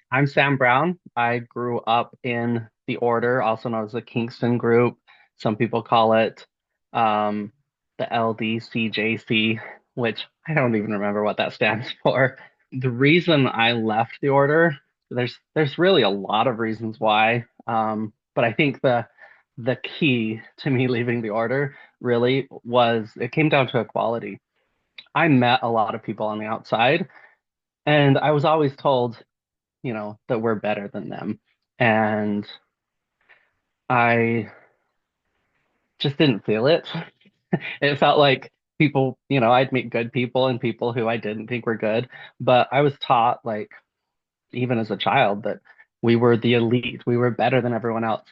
I'm Sam Brown. I grew up in the Order, also known as the Kingston Group. Some people call it um, the LDCJC, which I don't even remember what that stands for. The reason I left the Order, there's really a lot of reasons why, but I think the key to me leaving the Order really was it came down to equality. I met a lot of people on the outside, and I was always told that we're better than them. And I just didn't feel it. It felt like people, I'd meet good people and people who I didn't think were good. But I was taught, like, even as a child, that we were the elite, we were better than everyone else.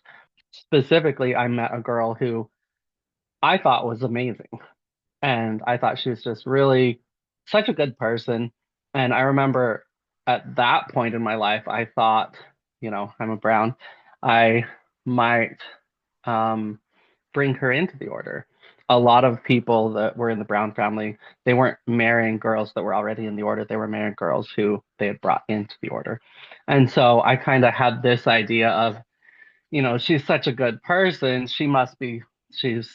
Specifically, I met a girl who I thought was amazing. And I thought she was just really such a good person. And I remember at that point in my life, I thought, I'm a Brown, I might um, bring her into the order. A lot of people that were in the Brown family, they weren't marrying girls that were already in the order. They were marrying girls who they had brought into the order. And so I kind of had this idea of, she's such a good person. She's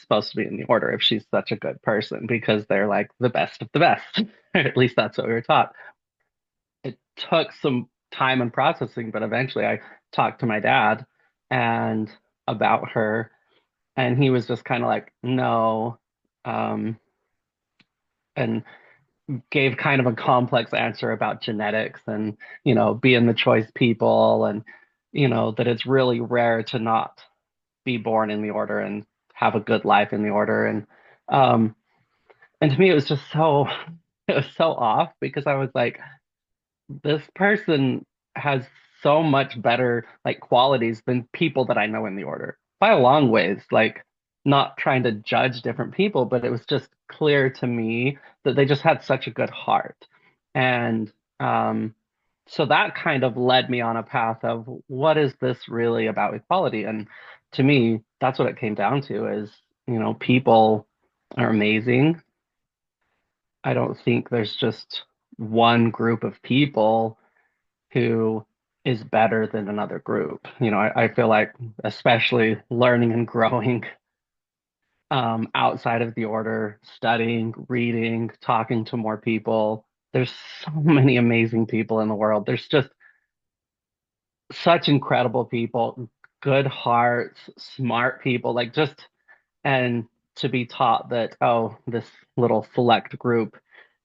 supposed to be in the order if she's such a good person because they're like the best of the best. At least that's what we were taught. It took some time and processing, but eventually I talked to my dad and about her, and he was just kind of like, no, um, and gave kind of a complex answer about genetics and, being the choice people and, that it's really rare to not be born in the order and have a good life in the order. Um, and to me, it was just so, it was so off because I was like, this person has so much better like qualities than people that I know in the order by a long ways. Like, not trying to judge different people, but it was just clear to me that they just had such a good heart. And so that kind of led me on a path of what is this really about equality? And to me, that's what it came down to is, people are amazing. I don't think there's just one group of people who is better than another group. I feel like, especially learning and growing outside of the order, studying, reading, talking to more people, there's so many amazing people in the world. There's just such incredible people, good hearts, smart people, like just, and to be taught that, oh, this little select group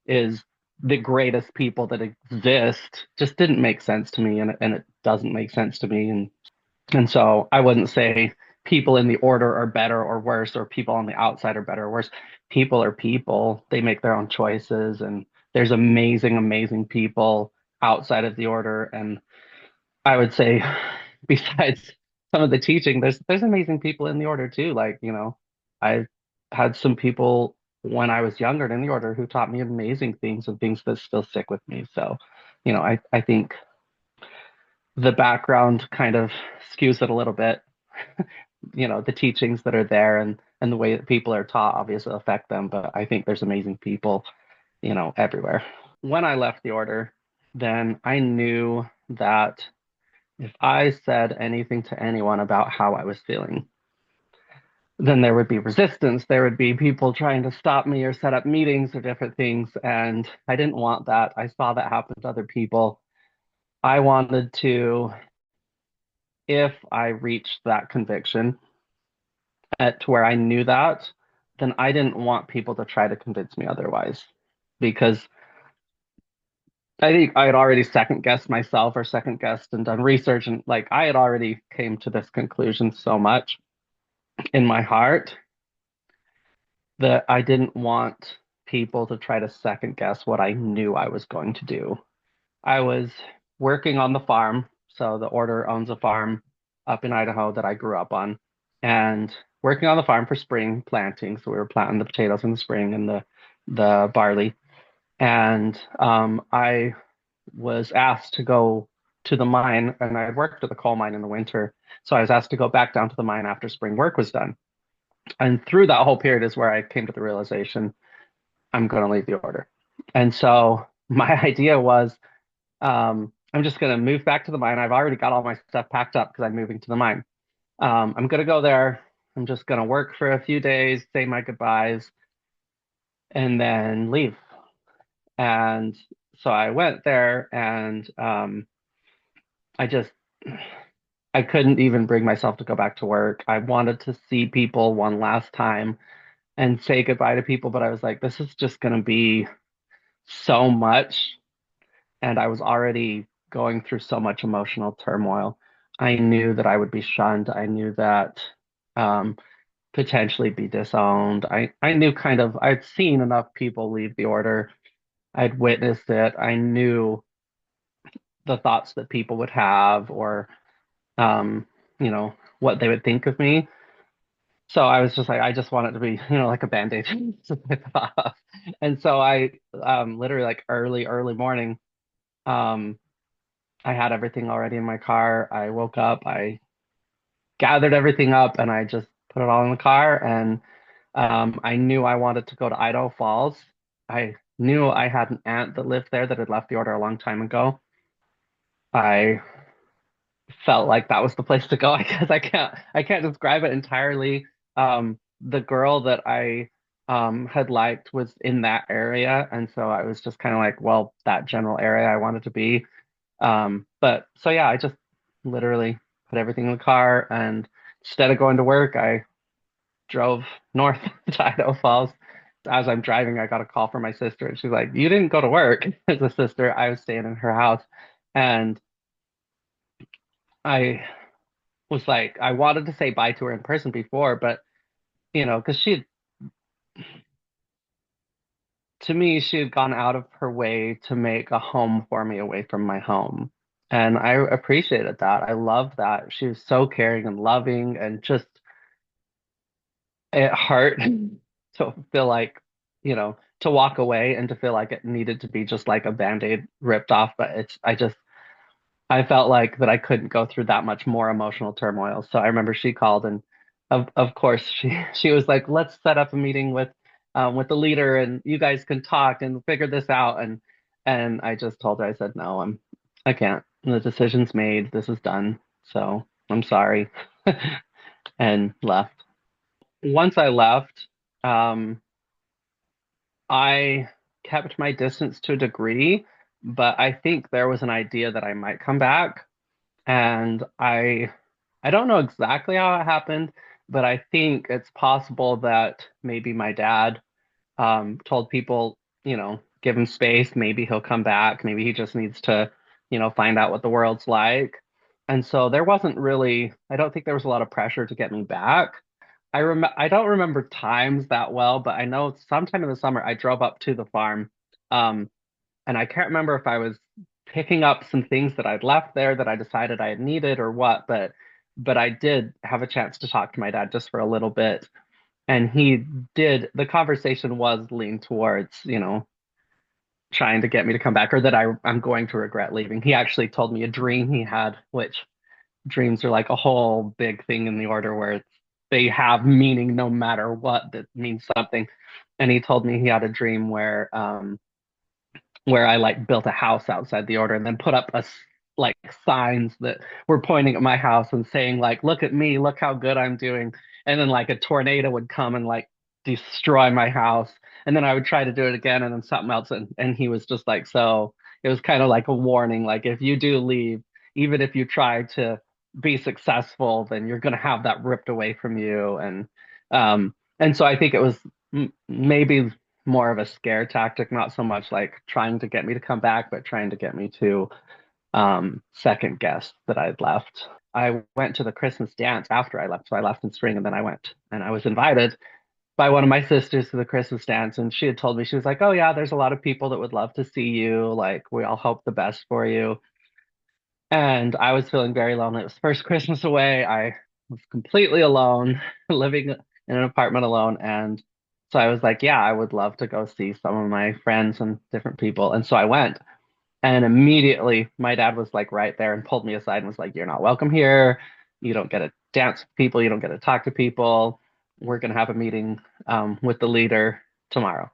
is the greatest people that exist just didn't make sense to me, and it doesn't make sense to me. And so I wouldn't say people in the order are better or worse, or people on the outside are better or worse. People are people. They make their own choices, and there's amazing, amazing people outside of the order. And I would say, besides some of the teaching, there's amazing people in the order too. Like, I had some people when I was younger in the order who taught me amazing things and things that still stick with me. So, I think the background kind of skews it a little bit. The teachings that are there and the way that people are taught obviously affect them, but I think there's amazing people, everywhere. When I left the order, then I knew that if I said anything to anyone about how I was feeling, then there would be resistance. There would be people trying to stop me or set up meetings or different things. And I didn't want that. I saw that happen to other people. I wanted to, if I reached that conviction to where I knew that, then I didn't want people to try to convince me otherwise. Because I think I had already second guessed myself or second guessed and done research, and like I had already came to this conclusion so much in my heart that I didn't want people to try to second guess what I knew I was going to do. I was working on the farm. So the order owns a farm up in Idaho that I grew up on, and working on the farm for spring planting. So we were planting the potatoes in the spring and the barley. And I was asked to go to the mine, and I had worked at the coal mine in the winter. So I was asked to go back down to the mine after spring work was done. And through that whole period is where I came to the realization I'm going to leave the order. And so my idea was I'm just gonna move back to the mine. I've already got all my stuff packed up because I'm moving to the mine. I'm gonna go there. I'm just gonna work for a few days, say my goodbyes, and then leave. And so I went there, and I just I couldn't even bring myself to go back to work. I wanted to see people one last time and say goodbye to people, but I was like, this is just gonna be so much. And I was already going through so much emotional turmoil. I knew that I would be shunned. I knew that um, potentially be disowned. I knew kind of, I'd seen enough people leave the order. I'd witnessed it. I knew the thoughts that people would have or, um, you know, what they would think of me. So I was just like, I just want it to be, like a band-aid. And so I literally like early morning, um, I had everything already in my car. I woke up, I gathered everything up, and I just put it all in the car. And I knew I wanted to go to Idaho Falls. I knew I had an aunt that lived there that had left the order a long time ago. I felt like that was the place to go. I guess I can't describe it entirely. The girl that I had liked was in that area, and so I was just kind of like, well, that general area I wanted to be. But so yeah, I just literally put everything in the car, and instead of going to work, I drove north to Idaho Falls. As I'm driving, I got a call from my sister, and she's like, "You didn't go to work." As a sister, I was staying in her house, and I was like, I wanted to say bye to her in person before, but because to me, she had gone out of her way to make a home for me away from my home. And I appreciated that. I loved that. She was so caring and loving, and just it hurt to feel like, to walk away and to feel like it needed to be just like a band-aid ripped off. But I felt like that I couldn't go through that much more emotional turmoil. So I remember she called, and of course she was like, let's set up a meeting with the leader, and you guys can talk and figure this out. And I just told her, I said, no, I can't. The decision's made. This is done. So I'm sorry. And left. Once I left, um, I kept my distance to a degree, but I think there was an idea that I might come back. And I don't know exactly how it happened, but I think it's possible that maybe my dad told people, give him space. Maybe he'll come back. Maybe he just needs to, find out what the world's like. And so there wasn't really, I don't think there was a lot of pressure to get me back. I don't remember times that well, but I know sometime in the summer I drove up to the farm. Um, and I can't remember if I was picking up some things that I'd left there that I decided I had needed or what, but I did have a chance to talk to my dad just for a little bit. And the conversation was leaned towards, trying to get me to come back, or that I'm going to regret leaving. He actually told me a dream he had, which dreams are like a whole big thing in the order where they have meaning no matter what, that means something. And he told me he had a dream where I like built a house outside the order and then put up like signs that were pointing at my house and saying like, look at me, look how good I'm doing. And then like a tornado would come and like destroy my house. And then I would try to do it again and then something else. And he was just like, so it was kind of like a warning, like if you do leave, even if you try to be successful, then you're going to have that ripped away from you. And so I think it was maybe more of a scare tactic, not so much like trying to get me to come back, but trying to get me to second guess that I'd left. I went to the Christmas dance after I left. So I left in spring and then I went and I was invited by one of my sisters to the Christmas dance. And she had told me, she was like, oh, yeah, there's a lot of people that would love to see you. Like, we all hope the best for you. And I was feeling very lonely. It was first Christmas away. I was completely alone, living in an apartment alone. And so I was like, yeah, I would love to go see some of my friends and different people. And so I went. And immediately my dad was like right there and pulled me aside and was like, you're not welcome here. You don't get to dance with people. You don't get to talk to people. We're going to have a meeting with the leader tomorrow.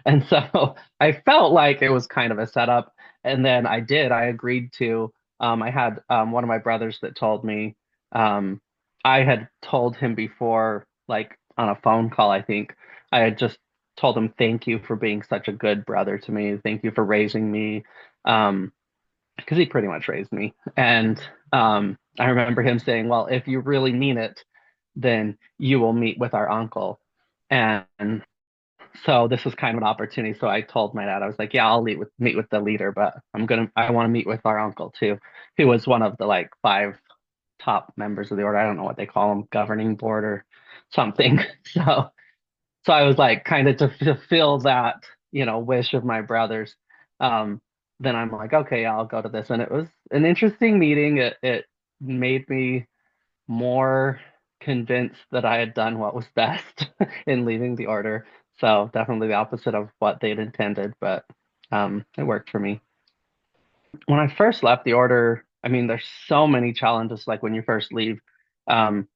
And so I felt like it was kind of a setup. And then I agreed to, I had one of my brothers that told me, um, I had told him before, like on a phone call, I think, I had just told him, thank you for being such a good brother to me. Thank you for raising me. Because he pretty much raised me. And I remember him saying, well, if you really mean it, then you will meet with our uncle. And so this was kind of an opportunity. So I told my dad, I was like, yeah, I'll meet with the leader, but I want to meet with our uncle too, who was one of the like five top members of the order. I don't know what they call them, governing board or something. So, so I was like, kind of to fulfill that, wish of my brothers. Um, then I'm like, okay, yeah, I'll go to this. And it was an interesting meeting. It made me more convinced that I had done what was best in leaving the order. So definitely the opposite of what they'd intended, but it worked for me. When I first left the order, I mean, there's so many challenges like when you first leave, um,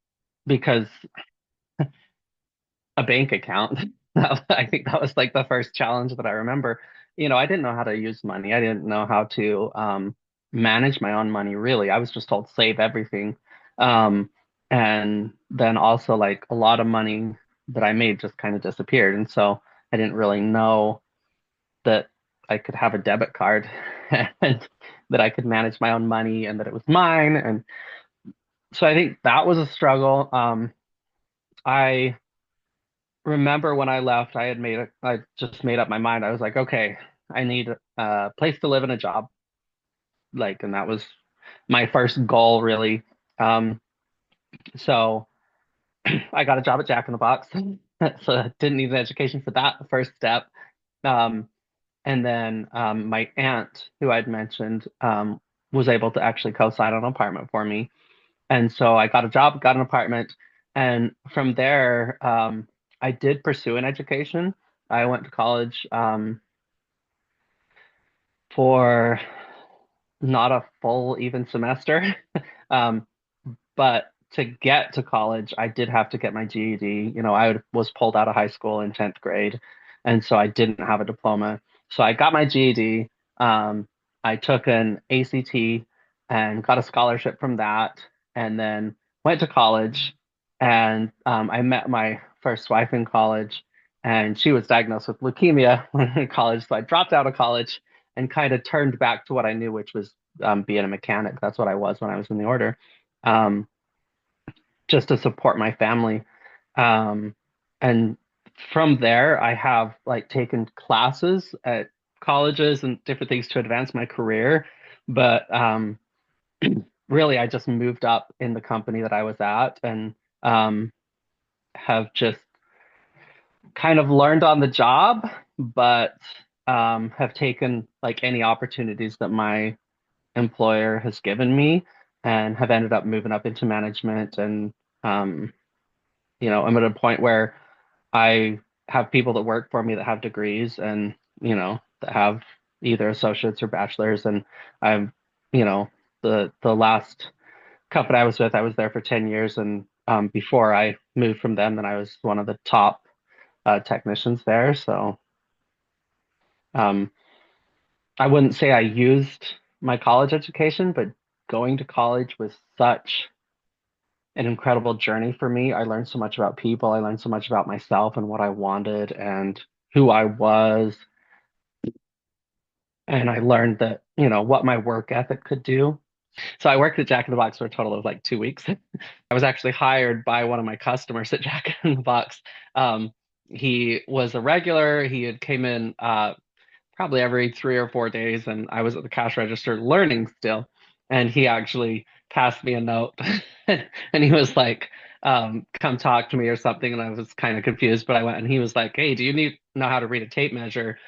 because a bank account. I think that was like the first challenge that I remember. I didn't know how to use money. I didn't know how to manage my own money, really. I was just told save everything. Um, and then also like a lot of money that I made just kind of disappeared. And so I didn't really know that I could have a debit card and that I could manage my own money and that it was mine. And so I think that was a struggle. I remember when I left, I just made up my mind. I was like, okay, I need a place to live and a job. Like, and that was my first goal, really. Um, so I got a job at Jack in the Box. So I didn't need an education for that first step. Um, and then my aunt, who I'd mentioned, was able to actually co-sign on an apartment for me. And so I got a job, got an apartment, and from there, I did pursue an education. I went to college for not a full even semester, um, but to get to college, I did have to get my GED. I was pulled out of high school in 10th grade, and so I didn't have a diploma. So I got my GED. I took an ACT and got a scholarship from that, and then went to college. And I met my first wife in college, and she was diagnosed with leukemia when in college. So I dropped out of college and kind of turned back to what I knew, which was being a mechanic. That's what I was when I was in the order. Um, just to support my family. Um, and from there, I have like taken classes at colleges and different things to advance my career. But really, I just moved up in the company that I was at and um, have just kind of learned on the job, but have taken like any opportunities that my employer has given me and have ended up moving up into management and um, I'm at a point where I have people that work for me that have degrees and, that have either associates or bachelors. And I'm, you know, the last company I was with, I was there for 10 years. And before I moved from them, then I was one of the top technicians there. So um, I wouldn't say I used my college education, but going to college was such an incredible journey for me. I learned so much about people. I learned so much about myself and what I wanted and who I was. And I learned that, what my work ethic could do. So I worked at Jack in the Box for a total of like 2 weeks. I was actually hired by one of my customers at Jack in the Box. Um, he was a regular. He had came in probably every 3 or 4 days, and I was at the cash register learning still. And he actually passed me a note, and he was like, "Come talk to me" or something. And I was kind of confused, but I went, and he was like, "Hey, do you need know how to read a tape measure?"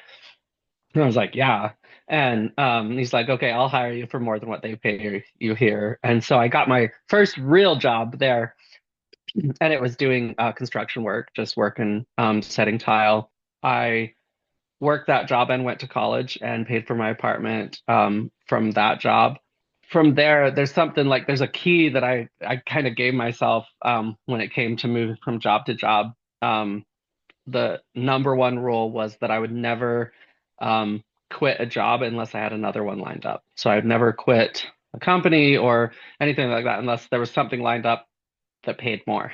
And I was like, "Yeah." And he's like, "Okay, I'll hire you for more than what they pay you here." And so I got my first real job there, and it was doing construction work, just working setting tile. I worked that job and went to college and paid for my apartment from that job. From there, there's a key that I kind of gave myself when it came to moving from job to job. Um, the number one rule was that I would never quit a job unless I had another one lined up. So I'd never quit a company or anything like that unless there was something lined up that paid more.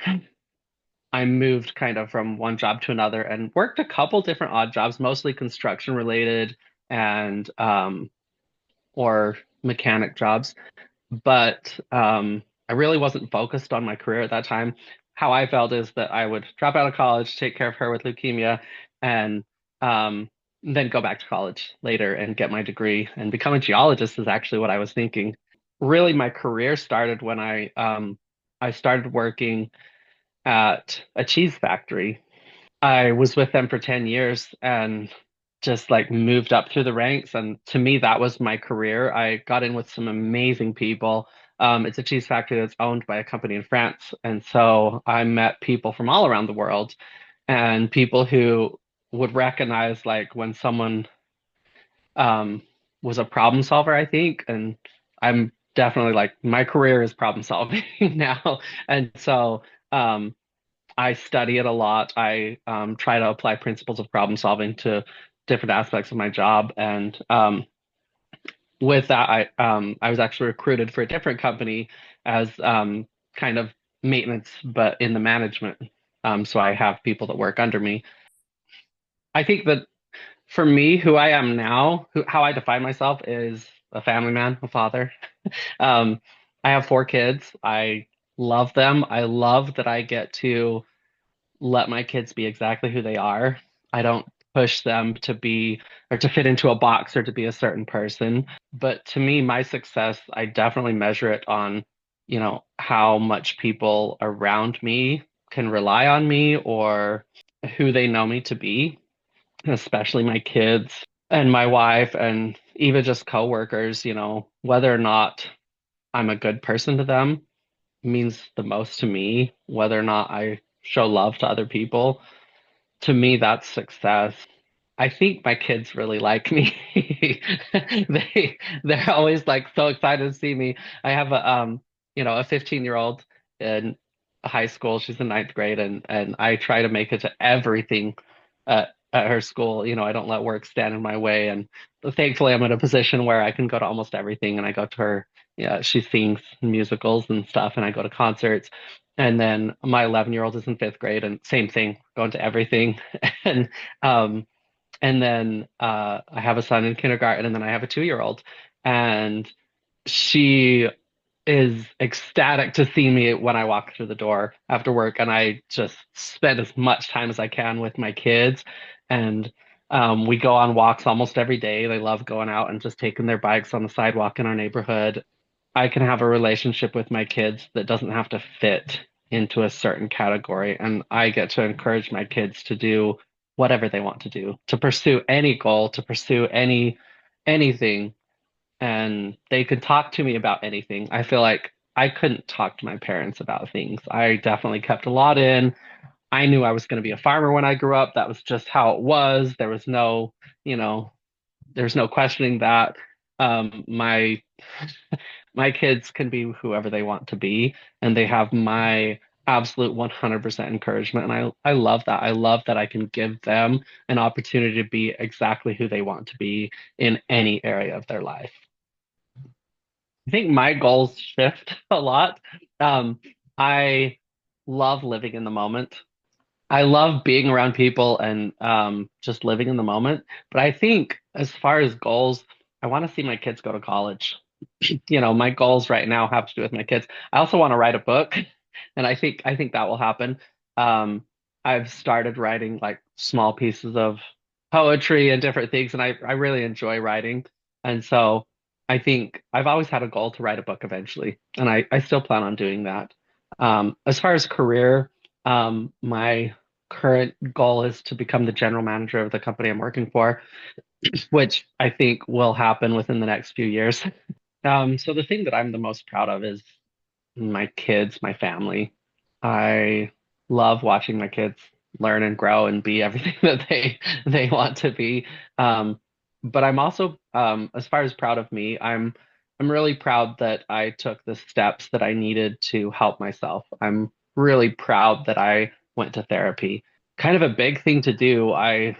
I moved kind of from one job to another and worked a couple different odd jobs, mostly construction related and or mechanic jobs. But I really wasn't focused on my career at that time. How I felt is that I would drop out of college, take care of her with leukemia, and um, then go back to college later and get my degree and become a geologist is actually what I was thinking. Really, my career started when I started working at a cheese factory. I was with them for 10 years and just like moved up through the ranks. And to me, that was my career. I got in with some amazing people. It's a cheese factory that's owned by a company in France. And so I met people from all around the world and people who would recognize like when someone um, was a problem solver, I think. And I'm definitely like my career is problem solving now. And so I study it a lot. I try to apply principles of problem solving to different aspects of my job. And with that, I was actually recruited for a different company as kind of maintenance, but in the management. So I have people that work under me. I think that for me, who I am now, how I define myself is a family man, a father. Um, I have 4 kids. I love them. I love that I get to let my kids be exactly who they are. I don't push them to be or to fit into a box or to be a certain person. But to me, my success, I definitely measure it on, how much people around me can rely on me or who they know me to be, especially my kids and my wife and even just coworkers, whether or not I'm a good person to them means the most to me, whether or not I show love to other people. To me, that's success. I think my kids really like me. They're always like so excited to see me. I have a 15-year-old in high school. She's in ninth grade and I try to make it to everything at her school. I don't let work stand in my way. And thankfully I'm in a position where I can go to almost everything and I go to her, yeah, she sings musicals and stuff and I go to concerts. And then my 11-year-old is in fifth grade and same thing, going to everything. And um and then I have a son in kindergarten, and then I have a 2-year-old, and she is ecstatic to see me when I walk through the door after work, and I just spend as much time as I can with my kids, and we go on walks almost every day. They love going out and just taking their bikes on the sidewalk in our neighborhood. I can have a relationship with my kids that doesn't have to fit into a certain category. And I get to encourage my kids to do whatever they want to do, to pursue any goal, to pursue anything. And they could talk to me about anything. I feel like I couldn't talk to my parents about things. I definitely kept a lot in. I knew I was going to be a farmer when I grew up. That was just how it was. There was you know, there's no questioning that. My kids can be whoever they want to be, and they have my absolute 100% encouragement. And I love that. I love that I can give them an opportunity to be exactly who they want to be in any area of their life. I think my goals shift a lot. Um, I love living in the moment. I love being around people and just living in the moment. But I think as far as goals, I want to see my kids go to college. My goals right now have to do with my kids. I also want to write a book, and I think that will happen. Um, I've started writing like small pieces of poetry and different things, and I really enjoy writing. And so I think I've always had a goal to write a book eventually, and I still plan on doing that. As far as career, my current goal is to become the general manager of the company I'm working for, which I think will happen within the next few years. So the thing that I'm the most proud of is my kids, my family. I love watching my kids learn and grow and be everything that they want to be. Um, but I'm also, as far as proud of me, I'm really proud that I took the steps that I needed to help myself. I'm really proud that I went to therapy. kind of a big thing to do. I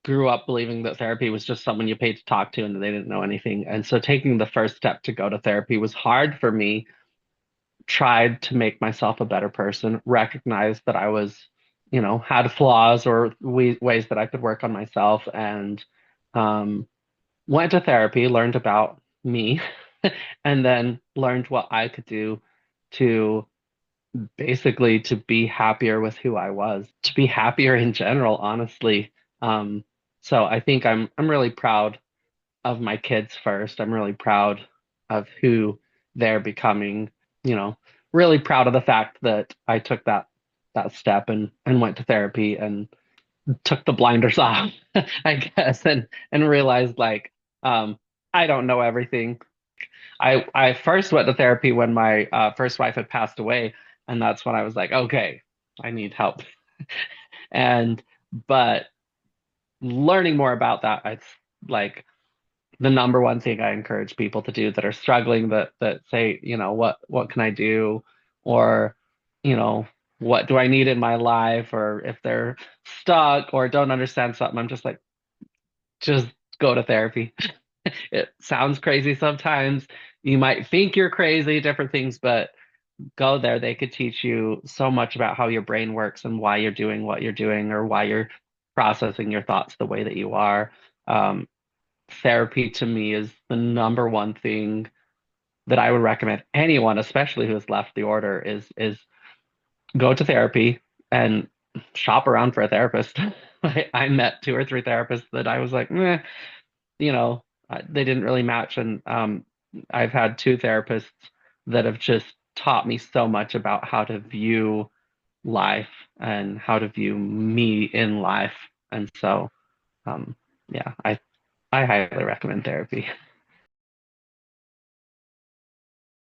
grew up believing that therapy was just someone you paid to talk to and they didn't know anything. And so taking the first step to go to therapy was hard for me. Tried to make myself a better person, recognized that I was, had flaws or ways that I could work on myself, and um, went to therapy, learned about me, and then learned what I could do to basically to be happier with who I was, to be happier in general, honestly. Um, so I think I'm really proud of my kids first. I'm really proud of who they're becoming, you know, really proud of the fact that I took that step and went to therapy and took the blinders off, I guess, and realized like I don't know everything. I first went to therapy when my first wife had passed away, and that's when I was like, okay, I need help. And but learning more about that, it's like the number one thing I encourage people to do that are struggling, that say, what can I do? Or, you know, what do I need in my life? Or if they're stuck or don't understand something, I'm just like, just go to therapy. It sounds crazy sometimes. You might think you're crazy, different things, but go there. They could teach you so much about how your brain works and why you're doing what you're doing or why you're processing your thoughts the way that you are. Um, Therapy to me is the number one thing that I would recommend anyone, especially who has left the order, is go to therapy and shop around for a therapist. I met two or three therapists that I was like, they didn't really match, and I've had two therapists that have just taught me so much about how to view life and how to view me in life, and so um, yeah, I highly recommend therapy.